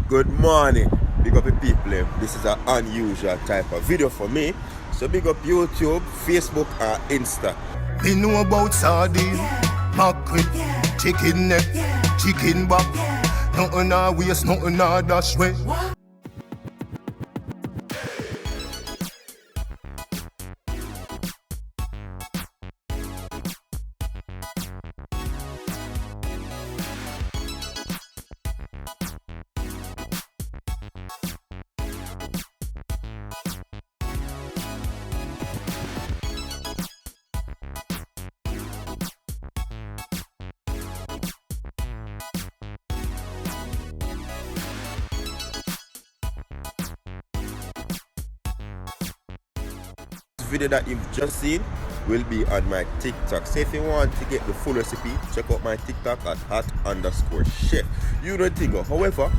Good morning, big up the people. This is an unusual type of video for me. So big up YouTube, Facebook and Insta. Me know about sardine, mackerel, chicken neck, chicken back. Nothing a waste, nothing a dash way. Video that you've just seen will be on my TikTok. So if you want to get the full recipe, check out my TikTok at HAWT_chef. You don't think of. However,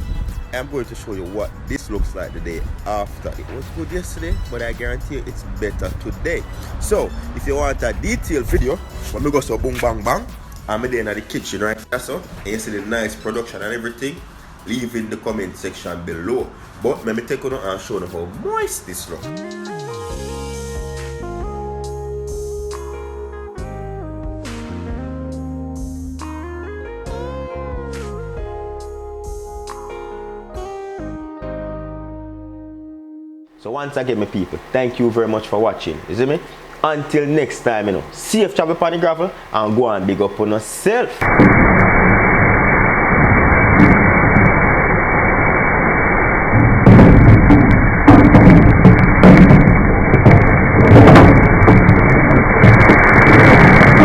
I'm going to show you what this looks like the day after. It was good yesterday, but I guarantee you it's better today. So if you want a detailed video, when we go so boom bang bang, I'm there in the kitchen right there, so and you see the nice production and everything, leave in the comment section below. But let me take you and show you how moist this looks. So once again, my people, thank you very much for watching. You see me? Until next time, safe travel upon the gravel and go and big up on yourself.